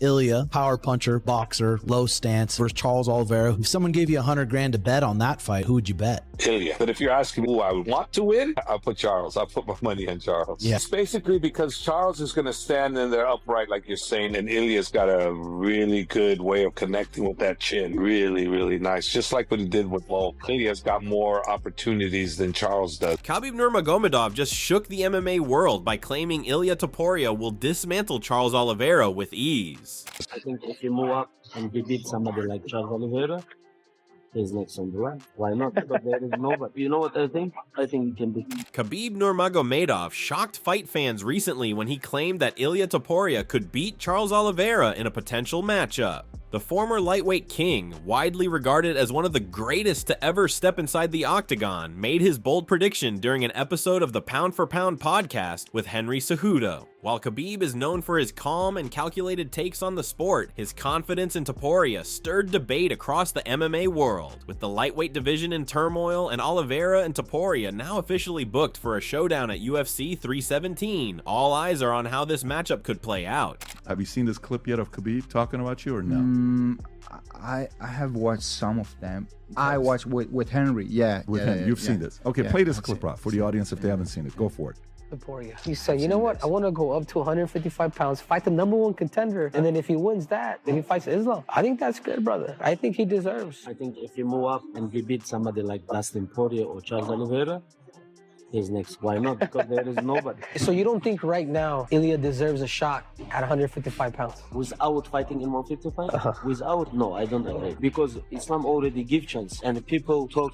Ilia, power puncher, boxer, low stance, versus Charles Oliveira. If someone gave you 100 grand to bet on that fight, who would you bet? Ilia. But if you're asking who I would want to win, I'll put Charles. I'll put my money on Charles. Yeah. It's basically because Charles is going to stand in there upright, like you're saying, and Ilia's got a really good way of connecting with that chin. Really, really nice. Just like what he did with Volk. Ilia's got more opportunities than Charles does. Khabib Nurmagomedov just shook the MMA world by claiming Ilia Topuria will dismantle Charles Oliveira with ease. I think if you move up and you beat somebody like Charles Oliveira, he's next on the right. Why not? Because there is nobody. You know what I think? I think he can beat. Khabib Nurmagomedov shocked fight fans recently when he claimed that Ilia Topuria could beat Charles Oliveira in a potential matchup. The former lightweight king, widely regarded as one of the greatest to ever step inside the octagon, made his bold prediction during an episode of the Pound for Pound podcast with Henry Cejudo. While Khabib is known for his calm and calculated takes on the sport, his confidence in Topuria stirred debate across the MMA world. With the lightweight division in turmoil and Oliveira and Topuria now officially booked for a showdown at UFC 317, all eyes are on how this matchup could play out. Have you seen this clip yet of Khabib talking about you or no? I have watched some of them. I watched with Henry, yeah. With him, you've seen this. Okay, play this clip, Rob, for the audience if they haven't seen it. Go for it. Topuria. He said, you know what? I want to go up to 155 pounds, fight the #1 contender, and then if he wins that, then he fights Islam. I think that's good, brother. I think he deserves. I think if you move up and you beat somebody like Dustin Poirier or Charles Oliveira, he's next. Why not? Because there is nobody. So you don't think right now Ilia deserves a shot at 155 pounds? Without fighting in 155? Without? No, I don't agree. Because Islam already give chance. And people talk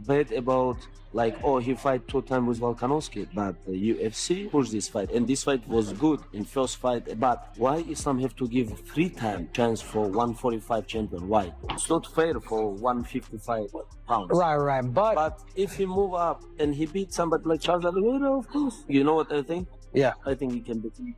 bad about, like, oh, he fight 2 times with Volkanovski, but the UFC pushed this fight, and this fight was good in first fight. But why Islam have to give 3 times chance for 145 champion? Why? It's not fair for 155 pounds. Right. But if he move up and he beat somebody like Charles Oliveira, of course. You know what I think? Yeah. I think he can beat him.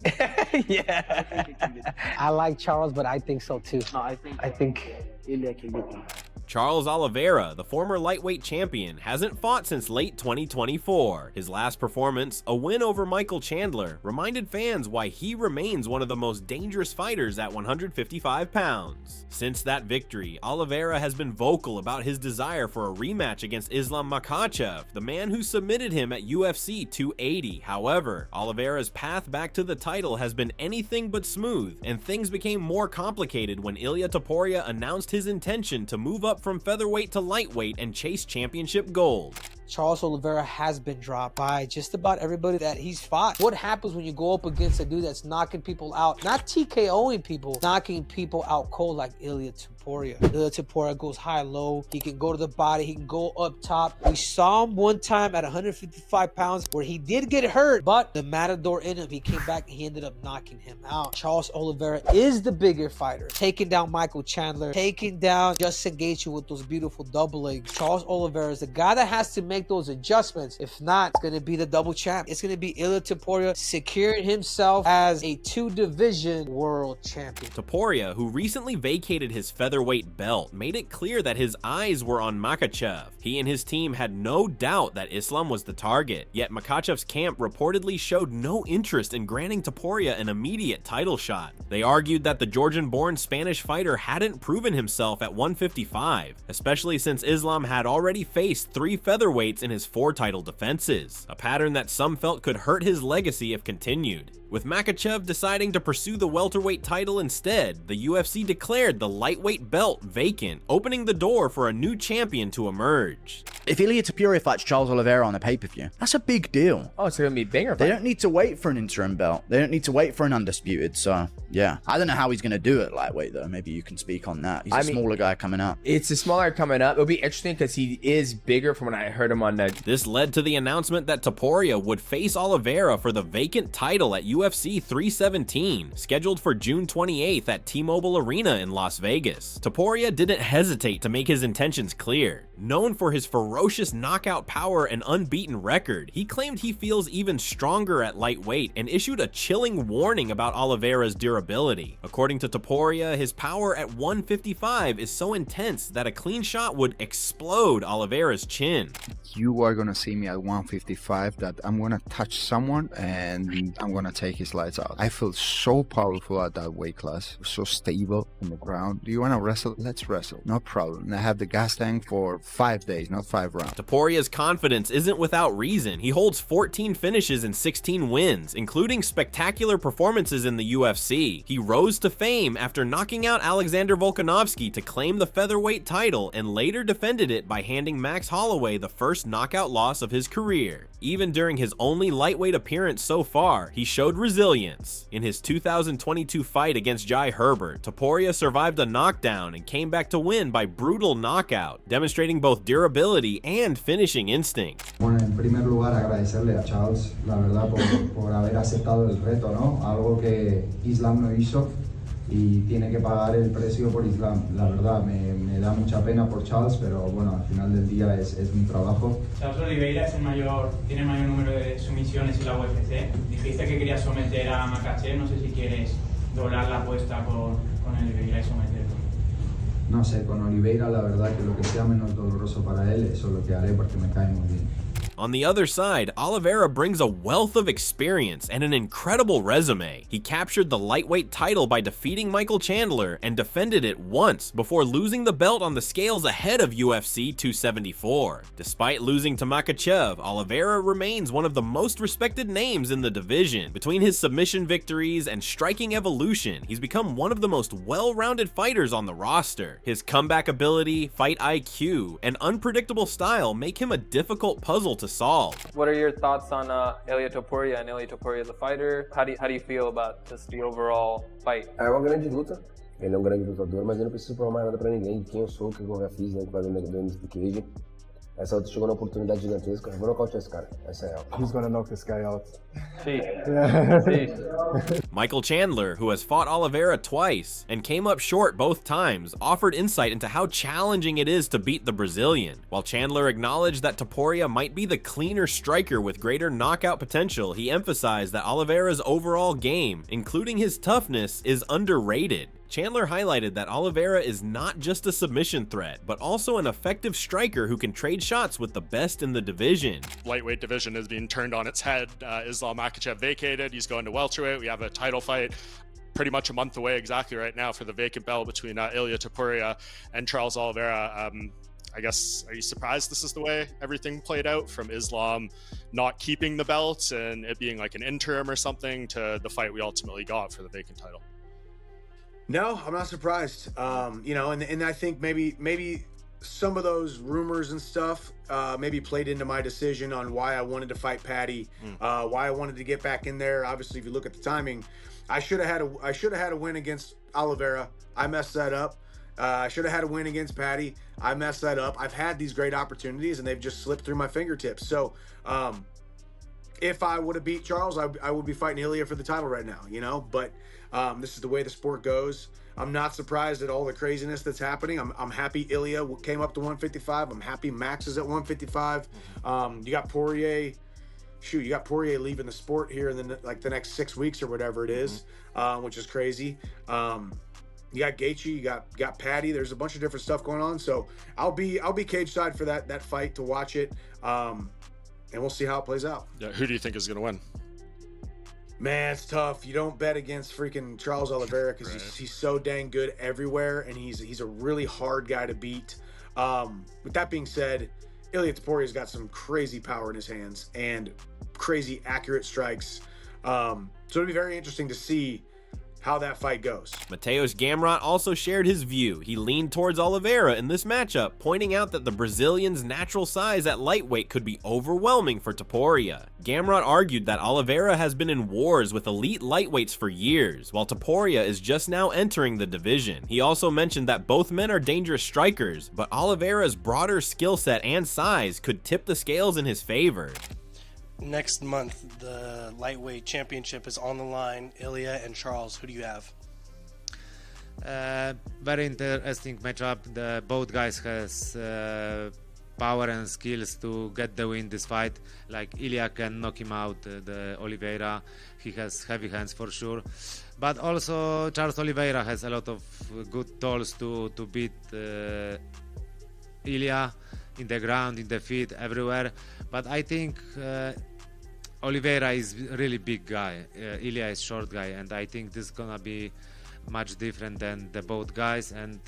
Yeah. I think he can beat him. I like Charles, but I think so too. No, I think Ilia can beat him. Charles Oliveira, the former lightweight champion, hasn't fought since late 2024. His last performance, a win over Michael Chandler, reminded fans why he remains one of the most dangerous fighters at 155 pounds. Since that victory, Oliveira has been vocal about his desire for a rematch against Islam Makhachev, the man who submitted him at UFC 280. However, Oliveira's path back to the title has been anything but smooth, and things became more complicated when Ilia Topuria announced his intention to move up from featherweight to lightweight and chase championship gold. Charles Oliveira has been dropped by just about everybody that he's fought. What happens when you go up against a dude that's knocking people out, not TKOing people, knocking people out cold like Ilia Topuria? Ilia Topuria goes high-low. He can go to the body. He can go up top. We saw him one time at 155 pounds where he did get hurt, but the matador in him, he came back and he ended up knocking him out. Charles Oliveira is the bigger fighter, taking down Michael Chandler, taking down Justin Gaethje with those beautiful double legs. Charles Oliveira is the guy that has to make those adjustments. If not, it's going to be the double champ. It's going to be Ilia Topuria securing himself as a 2-division world champion. Topuria, who recently vacated his featherweight belt, made it clear that his eyes were on Makhachev. He and his team had no doubt that Islam was the target, yet Makhachev's camp reportedly showed no interest in granting Topuria an immediate title shot. They argued that the Georgian-born Spanish fighter hadn't proven himself at 155, especially since Islam had already faced 3 featherweights in his 4 title defenses, a pattern that some felt could hurt his legacy if continued. With Makhachev deciding to pursue the welterweight title instead, the UFC declared the lightweight belt vacant, opening the door for a new champion to emerge. If Ilia Topuria fights Charles Oliveira on a pay-per-view, that's a big deal. Oh, it's gonna be a banger fight. They don't need to wait for an interim belt. They don't need to wait for an undisputed, so yeah. I don't know how he's gonna do it lightweight though. Maybe you can speak on that. He's a smaller guy coming up. It's a smaller coming up. It'll be interesting because he is bigger from when I heard him on that. This led to the announcement that Topuria would face Oliveira for the vacant title at UFC 317, scheduled for June 28th at T-Mobile Arena in Las Vegas. Topuria didn't hesitate to make his intentions clear. Known for his ferocious ferocious knockout power and unbeaten record, he claimed he feels even stronger at lightweight and issued a chilling warning about Oliveira's durability. According to Topuria, his power at 155 is so intense that a clean shot would explode Oliveira's chin. You are gonna see me at 155 that I'm gonna touch someone and I'm gonna take his lights out. I feel so powerful at that weight class, so stable on the ground. Do you wanna wrestle? Let's wrestle, no problem. And I have the gas tank for 5 days, not 5 rounds. Topuria's confidence isn't without reason. He holds 14 finishes and 16 wins, including spectacular performances in the UFC. He rose to fame after knocking out Alexander Volkanovski to claim the featherweight title and later defended it by handing Max Holloway the first knockout loss of his career. Even during his only lightweight appearance so far, he showed resilience. In his 2022 fight against Jai Herbert, Topuria survived a knockdown and came back to win by brutal knockout, demonstrating both durability and finishing instinct. Bueno, en primer lugar agradecerle a Charles, la verdad, por haber aceptado el reto, ¿no? Algo que Islam no hizo y tiene que pagar el precio por Islam. La verdad, me da mucha pena por Charles, pero bueno, al final del día es mi trabajo. Charles Oliveira tiene el mayor número de sumisiones en la UFC. Dijiste que querías someter a Makhachev, no sé si quieres doblar la apuesta con Oliveira y someterlo. No sé, con Oliveira la verdad que lo que sea menos doloroso para él, eso es lo que haré porque me cae muy bien. On the other side, Oliveira brings a wealth of experience and an incredible resume. He captured the lightweight title by defeating Michael Chandler and defended it once before losing the belt on the scales ahead of UFC 274. Despite losing to Makhachev, Oliveira remains one of the most respected names in the division. Between his submission victories and striking evolution, he's become one of the most well-rounded fighters on the roster. His comeback ability, fight IQ, and unpredictable style make him a difficult puzzle to solve. What are your thoughts on Ilia Topuria and Ilia Topuria the fighter? How do you feel about just the overall fight? É uma grande luta. Ele é um grande lutador, mas eu não preciso provar mais nada pra ninguém de quem eu sou, o que eu já fiz, né, que vai dentro do cage. Essa outra chegou na oportunidade gigantesca. Eu vou nocautear esse cara. Essa é ela. He's gonna knock this guy out. Michael Chandler, who has fought Oliveira twice and came up short both times, offered insight into how challenging it is to beat the Brazilian. While Chandler acknowledged that Topuria might be the cleaner striker with greater knockout potential, he emphasized that Oliveira's overall game, including his toughness, is underrated. Chandler highlighted that Oliveira is not just a submission threat, but also an effective striker who can trade shots with the best in the division. Lightweight division is being turned on its head. Islam Makhachev vacated. He's going to welterweight. We have a title fight pretty much a month away exactly right now for the vacant belt between Ilia Topuria and Charles Oliveira. I guess, are you surprised this is the way everything played out, from Islam not keeping the belt and it being like an interim or something to the fight we ultimately got for the vacant title? No, I'm not surprised. You know, and I think maybe some of those rumors and stuff maybe played into my decision on why I wanted to fight Patty, why I wanted to get back in there. Obviously, if you look at the timing, I should have had a win against Oliveira. I messed that up. I should have had a win against Patty. I messed that up. I've had these great opportunities and they've just slipped through my fingertips. So if I would have beat Charles, I would be fighting Ilia for the title right now, you know, but this is the way the sport goes. I'm not surprised at all the craziness that's happening. I'm happy Ilia came up to 155. I'm happy Max is at 155. You got Poirier. Shoot, you got Poirier leaving the sport here in the next 6 weeks or whatever it is, which is crazy. You got Gaethje, you got Patty. There's a bunch of different stuff going on. So I'll be cage side for that fight to watch it, and we'll see how it plays out. Yeah, who do you think is going to win? Man, it's tough. You don't bet against freaking Charles Oliveira because he's so dang good everywhere, and he's a really hard guy to beat. With that being said, Ilia Topuria's got some crazy power in his hands and crazy accurate strikes. So it'll be very interesting to see how that fight goes. Mateusz Gamrot also shared his view. He leaned towards Oliveira in this matchup, pointing out that the Brazilian's natural size at lightweight could be overwhelming for Topuria. Gamrot argued that Oliveira has been in wars with elite lightweights for years, while Topuria is just now entering the division. He also mentioned that both men are dangerous strikers, but Oliveira's broader skill set and size could tip the scales in his favor. Next month, the lightweight championship is on the line. Ilia and Charles, who do you have? Very interesting matchup. Both guys has power and skills to get the win this fight. Like Ilia can knock him out, the Oliveira. He has heavy hands for sure. But also Charles Oliveira has a lot of good tools to beat Ilia in the ground, in the feet, everywhere. But I think Oliveira is really big guy. Ilia is short guy, and I think this is gonna be much different than the both guys. And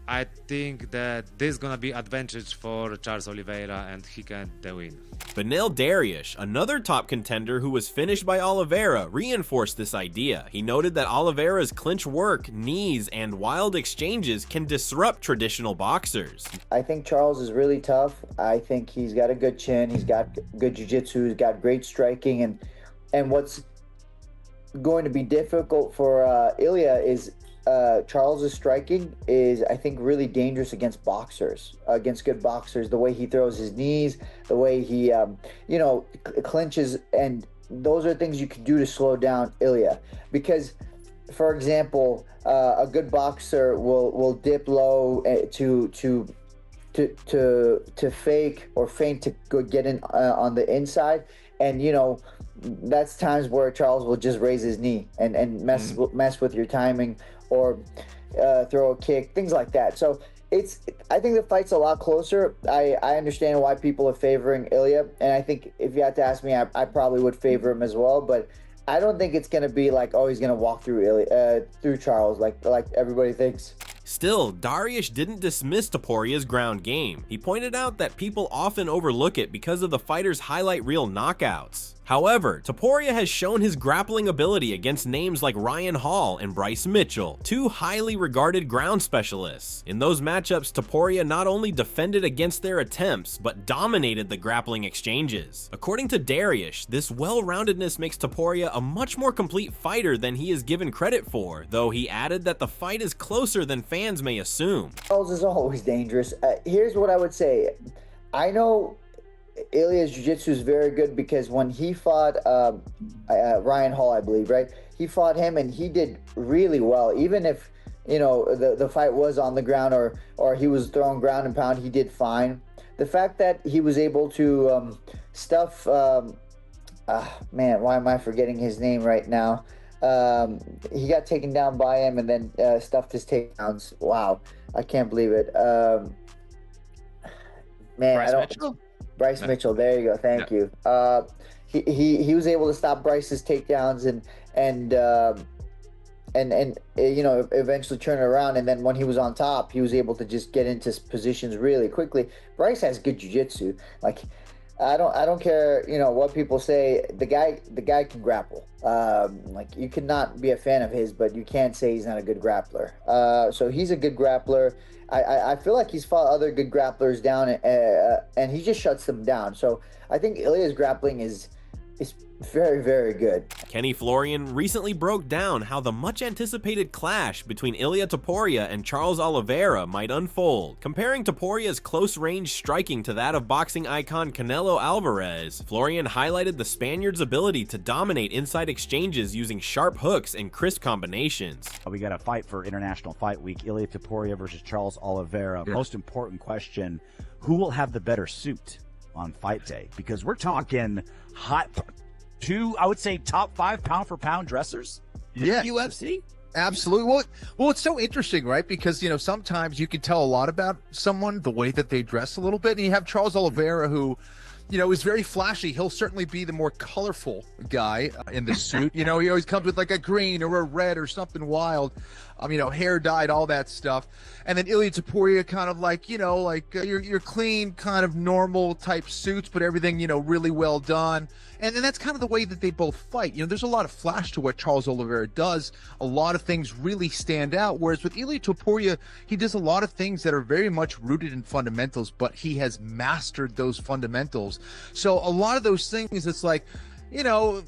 I think that this is gonna be advantage for Charles Oliveira, and he can the win. Beneil Dariush, another top contender who was finished by Oliveira, reinforced this idea. He noted that Oliveira's clinch work, knees, and wild exchanges can disrupt traditional boxers. I think Charles is really tough. I think he's got a good chin, he's got good jiu-jitsu, he's got great striking, and what's going to be difficult for Ilia is Charles's striking is, I think, really dangerous against boxers, against good boxers. The way he throws his knees, the way he, clinches, and those are things you can do to slow down Ilia. Because, for example, a good boxer will dip low to fake or feint to go get in on the inside, and that's times where Charles will just raise his knee and mess with your timing, or throw a kick, things like that. So I think the fight's a lot closer. I understand why people are favoring Ilia, and I think if you had to ask me, I probably would favor him as well. But I don't think it's gonna be like, oh, he's gonna walk through through Charles like everybody thinks. Still, Dariush didn't dismiss Topuria's ground game. He pointed out that people often overlook it because of the fighter's highlight reel knockouts. However, Topuria has shown his grappling ability against names like Ryan Hall and Bryce Mitchell, two highly regarded ground specialists. In those matchups, Topuria not only defended against their attempts, but dominated the grappling exchanges. According to Dariush, this well-roundedness makes Topuria a much more complete fighter than he is given credit for, though he added that the fight is closer than fans may assume. Charles is always dangerous. Here's what I would say. I know Ilia's jiu-jitsu is very good because when he fought Ryan Hall, I believe, right? He fought him and he did really well. Even if, the fight was on the ground or he was throwing ground and pound, he did fine. The fact that he was able to stuff, man, why am I forgetting his name right now? He got taken down by him and then stuffed his takedowns. Wow, I can't believe it. Man, Bryce Mitchell? Bryce Mitchell, there you go. Thank you. He was able to stop Bryce's takedowns and eventually turn it around. And then when he was on top, he was able to just get into positions really quickly. Bryce has good jiu-jitsu. Like, I don't care, what people say. The guy can grapple. Like, you cannot be a fan of his, but you can't say he's not a good grappler. So he's a good grappler. I feel like he's fought other good grapplers down, and he just shuts them down. So I think Ilia's grappling is very, very good. Kenny Florian recently broke down how the much-anticipated clash between Ilia Topuria and Charles Oliveira might unfold. Comparing Topuria's close-range striking to that of boxing icon Canelo Alvarez, Florian highlighted the Spaniard's ability to dominate inside exchanges using sharp hooks and crisp combinations. We got a fight for International Fight Week, Ilia Topuria versus Charles Oliveira. Yeah. Most important question, who will have the better suit on fight day? Because we're talking I would say top 5 pound for pound dressers in UFC. Absolutely. Well, it's so interesting, right? Because, sometimes you can tell a lot about someone, the way that they dress a little bit. And you have Charles Oliveira, who, is very flashy. He'll certainly be the more colorful guy in the suit. He always comes with like a green or a red or something wild. Hair dyed, all that stuff. And then Ilia Topuria kind of like, your clean, kind of normal type suits, but everything, really well done. And then that's kind of the way that they both fight. There's a lot of flash to what Charles Oliveira does. A lot of things really stand out. Whereas with Ilia Topuria, he does a lot of things that are very much rooted in fundamentals, but he has mastered those fundamentals. So a lot of those things, it's like,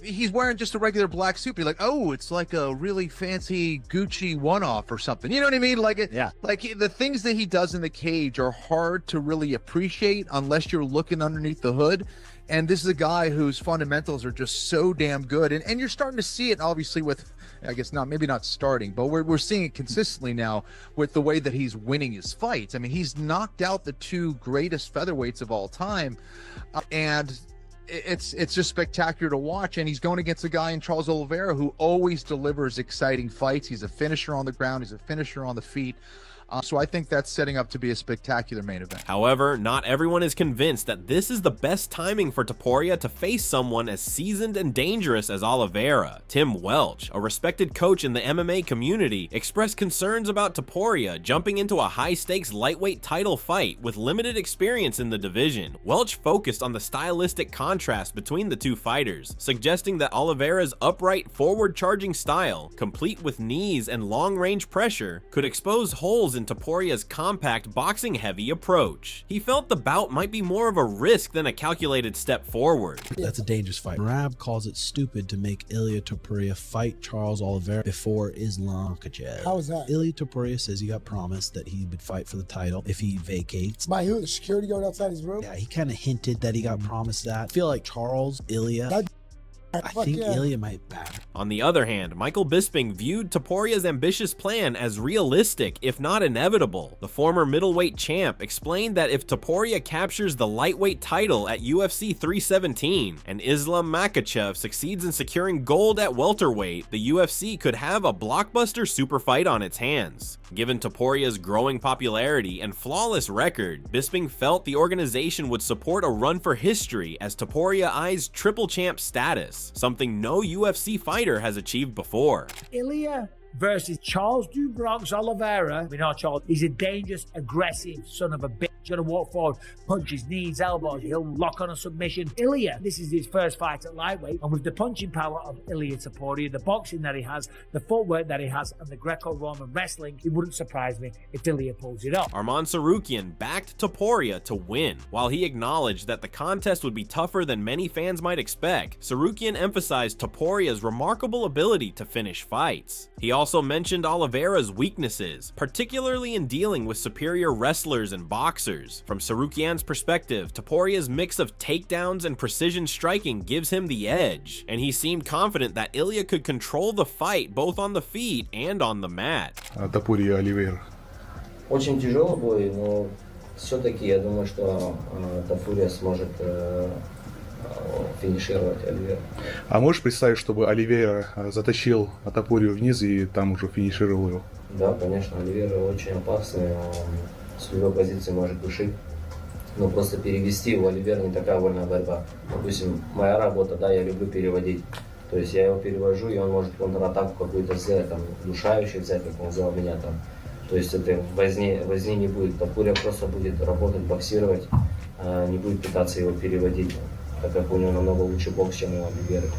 he's wearing just a regular black suit. You're like, oh, it's like a really fancy Gucci one-off or something. You know what I mean? Like, the things that he does in the cage are hard to really appreciate unless you're looking underneath the hood. And this is a guy whose fundamentals are just so damn good. And you're starting to see it, obviously, with I guess not, maybe not starting, but we're seeing it consistently now with the way that he's winning his fights. I mean, he's knocked out the two greatest featherweights of all time, and it's just spectacular to watch. And he's going against a guy in Charles Oliveira who always delivers exciting fights. He's a finisher on the ground, he's a finisher on the feet. So I think that's setting up to be a spectacular main event. However, not everyone is convinced that this is the best timing for Topuria to face someone as seasoned and dangerous as Oliveira. Tim Welch, a respected coach in the MMA community, expressed concerns about Topuria jumping into a high-stakes lightweight title fight with limited experience in the division. Welch focused on the stylistic contrast between the two fighters, suggesting that Oliveira's upright, forward-charging style, complete with knees and long-range pressure, could expose holes in Topuria's compact, boxing-heavy approach. He felt the bout might be more of a risk than a calculated step forward. That's a dangerous fight. Merab calls it stupid to make Ilia Topuria fight Charles Oliveira before Islam Makhachev. How is that? Ilia Topuria says he got promised that he would fight for the title if he vacates. By who? The security guard outside his room? Yeah, he kind of hinted that he got promised that. I feel like Charles, Ilia, I think Ilia might back. On the other hand, Michael Bisping viewed Topuria's ambitious plan as realistic, if not inevitable. The former middleweight champ explained that if Topuria captures the lightweight title at UFC 317 and Islam Makhachev succeeds in securing gold at welterweight, the UFC could have a blockbuster super fight on its hands. Given Topuria's growing popularity and flawless record, Bisping felt the organization would support a run for history as Topuria eyes triple champ status, something no UFC fighter has achieved before. Ilia versus Charles Du Bronx Oliveira. We know Charles, he's a dangerous, aggressive son of a bitch. He's gonna walk forward, punch his knees, elbows, he'll lock on a submission. Ilia, this is his first fight at lightweight, and with the punching power of Ilia Topuria, the boxing that he has, the footwork that he has, and the Greco-Roman wrestling, it wouldn't surprise me if Ilia pulls it up. Arman Tsarukyan backed Topuria to win. While he acknowledged that the contest would be tougher than many fans might expect, Tsarukyan emphasized Topuria's remarkable ability to finish fights. He also mentioned Oliveira's weaknesses, particularly in dealing with superior wrestlers and boxers. From Tsarukyan's perspective, Topuria's mix of takedowns and precision striking gives him the edge, and he seemed confident that Ilia could control the fight both on the feet and on the mat. Topuria Oliveira. Очень тяжелый бой, но все-таки я думаю, что Topuria сможет финишировать Оливейра. А можешь представить, чтобы Оливейра затащил Топурию вниз и там уже финишировал его? Да, конечно, Оливейра очень опасный, он с любой позиции может душить. Но просто перевести его Оливейра не такая вольная борьба. Допустим, моя работа, да, я люблю переводить. То есть я его перевожу, и он может контратаку какую-то сделать, там, душающую взять, как он взял меня там. То есть это возни не будет. Топурия просто будет работать, боксировать, не будет пытаться его переводить, так как у него намного лучше бокс, чем у Оливейры.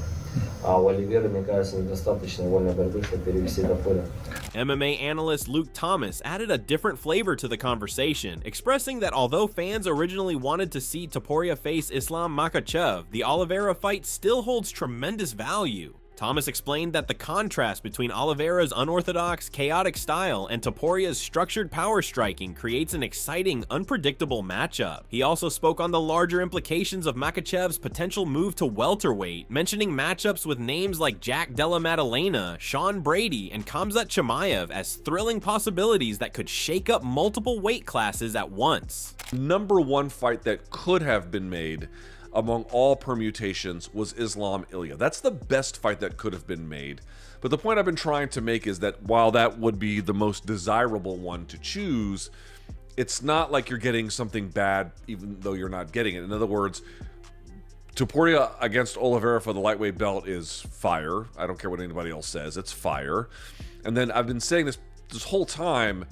А у Оливейры, мне кажется, недостаточно вольной борьбы, чтобы перевести Топурию. MMA analyst Luke Thomas added a different flavor to the conversation, expressing that although fans originally wanted to see Topuria face Islam Makhachev, the Oliveira fight still holds tremendous value. Thomas explained that the contrast between Oliveira's unorthodox, chaotic style and Topuria's structured power striking creates an exciting, unpredictable matchup. He also spoke on the larger implications of Makhachev's potential move to welterweight, mentioning matchups with names like Jack Della Maddalena, Sean Brady, and Khamzat Chimaev as thrilling possibilities that could shake up multiple weight classes at once. Number one fight that could have been made among all permutations was Islam Ilia. That's the best fight that could have been made. But the point I've been trying to make is that while that would be the most desirable one to choose, it's not like you're getting something bad even though you're not getting it. In other words, Topuria against Oliveira for the lightweight belt is fire. I don't care what anybody else says, it's fire. And then I've been saying this whole time,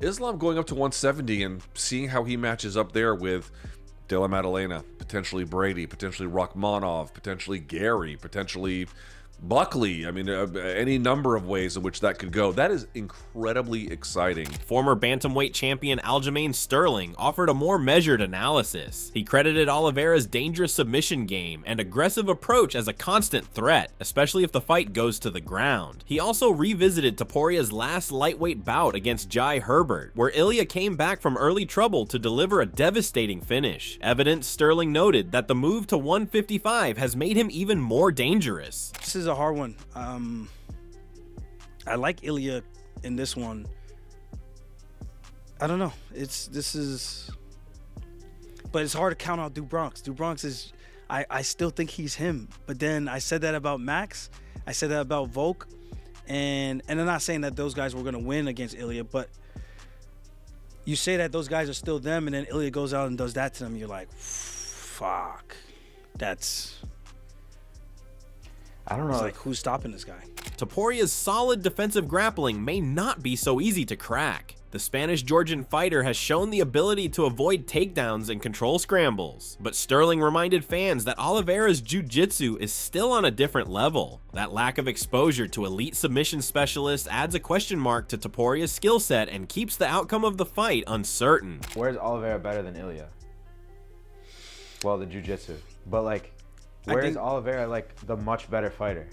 Islam going up to 170 and seeing how he matches up there with Della Maddalena, potentially Brady, potentially Rachmanov, potentially Gary, potentially Buckley. I mean, any number of ways in which that could go. That is incredibly exciting. Former bantamweight champion Aljamain Sterling offered a more measured analysis. He credited Oliveira's dangerous submission game and aggressive approach as a constant threat, especially if the fight goes to the ground. He also revisited Topuria's last lightweight bout against Jai Herbert, where Ilia came back from early trouble to deliver a devastating finish. Evidence, Sterling noted that the move to 155 has made him even more dangerous. This is a hard one. I like Ilia in this one. I don't know. But it's hard to count out Bronx. Bronx is, I still think he's him. But then I said that about Max. I said that about Volk. And I'm not saying that those guys were going to win against Ilia, but you say that those guys are still them, and then Ilia goes out and does that to them. You're like, fuck. I don't know. It's like, who's stopping this guy? Topuria's solid defensive grappling may not be so easy to crack. The Spanish-Georgian fighter has shown the ability to avoid takedowns and control scrambles, but Sterling reminded fans that Oliveira's jiu-jitsu is still on a different level. That lack of exposure to elite submission specialists adds a question mark to Topuria's skill set and keeps the outcome of the fight uncertain. Where's Oliveira better than Ilia? Well, the jiu-jitsu. But like, where's Oliveira like the much better fighter?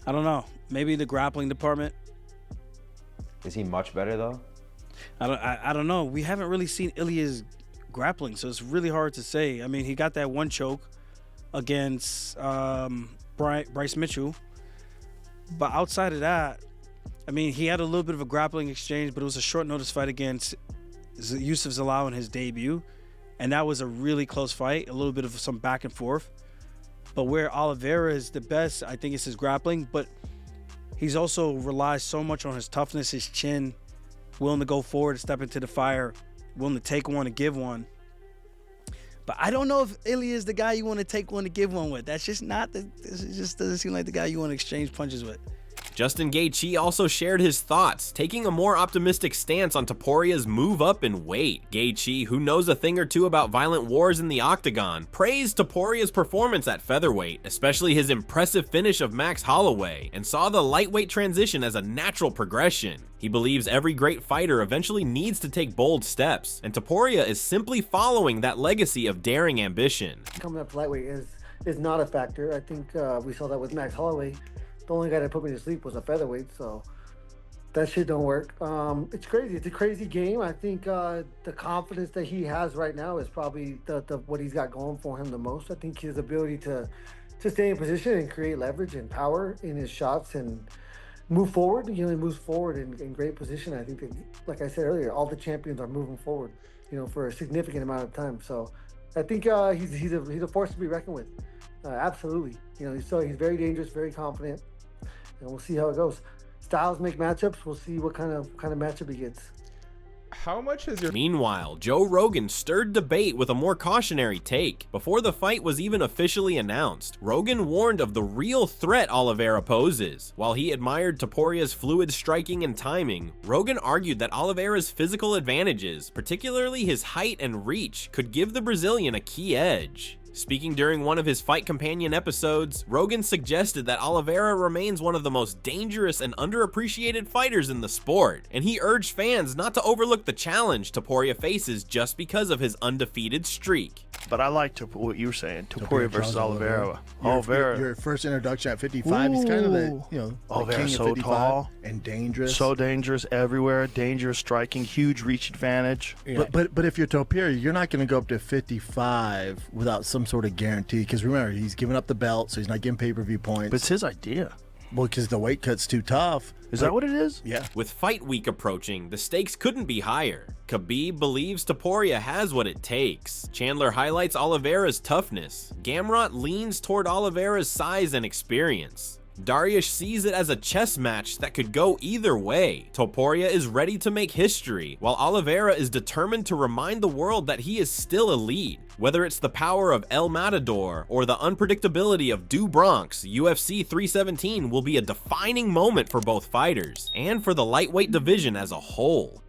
I don't know. Maybe the grappling department. Is he much better though? I don't know. We haven't really seen Ilia's grappling, so it's really hard to say. I mean, he got that one choke against Bryce Mitchell, but outside of that, I mean, he had a little bit of a grappling exchange, but it was a short notice fight against Yusuf Zalal in his debut, and that was a really close fight, a little bit of some back and forth. But where Oliveira is the best, I think, is his grappling, but he's also relies so much on his toughness, his chin, willing to go forward, step into the fire, willing to take one and give one. But I don't know if Ilia is the guy you want to take one to give one with. That's just not this just doesn't seem like the guy you want to exchange punches with. Justin Gaethje also shared his thoughts, taking a more optimistic stance on Topuria's move up in weight. Gaethje, who knows a thing or two about violent wars in the octagon, praised Topuria's performance at featherweight, especially his impressive finish of Max Holloway, and saw the lightweight transition as a natural progression. He believes every great fighter eventually needs to take bold steps, and Topuria is simply following that legacy of daring ambition. Coming up to lightweight is not a factor. I think we saw that with Max Holloway. The only guy that put me to sleep was a featherweight, so that shit don't work. It's crazy. It's a crazy game. I think the confidence that he has right now is probably what he's got going for him the most. I think his ability to stay in position and create leverage and power in his shots and move forward. He moves forward in great position. I think that, like I said earlier, all the champions are moving forward, for a significant amount of time. So I think he's a force to be reckoned with. Absolutely. He's very dangerous, very confident. And we'll see how it goes. Styles make matchups. We'll see what kind of matchup he gets. How much is your... Meanwhile, Joe Rogan stirred debate with a more cautionary take. Before the fight was even officially announced, Rogan warned of the real threat Oliveira poses. While he admired Topuria's fluid striking and timing, Rogan argued that Oliveira's physical advantages, particularly his height and reach, could give the Brazilian a key edge. Speaking during one of his Fight Companion episodes, Rogan suggested that Oliveira remains one of the most dangerous and underappreciated fighters in the sport, and he urged fans not to overlook the challenge Topuria faces just because of his undefeated streak. But I like what you were saying, Topuria versus Oliveira. Your first introduction at 55, he's kind of the, Oliveira's so tall and dangerous. So dangerous everywhere, dangerous striking, huge reach advantage. Yeah. But if you're Topuria, you're not going to go up to 55 without some sort of guarantee, because remember, he's giving up the belt, so he's not getting pay-per-view points. But it's his idea. Well, because the weight cut's too tough. Is that what it is? Yeah. With fight week approaching, the stakes couldn't be higher. Khabib believes Topuria has what it takes. Chandler highlights Oliveira's toughness. Gamrot leans toward Oliveira's size and experience. Dariush sees it as a chess match that could go either way. Topuria is ready to make history, while Oliveira is determined to remind the world that he is still elite. Whether it's the power of El Matador or the unpredictability of Bronx, UFC 317 will be a defining moment for both fighters, and for the lightweight division as a whole.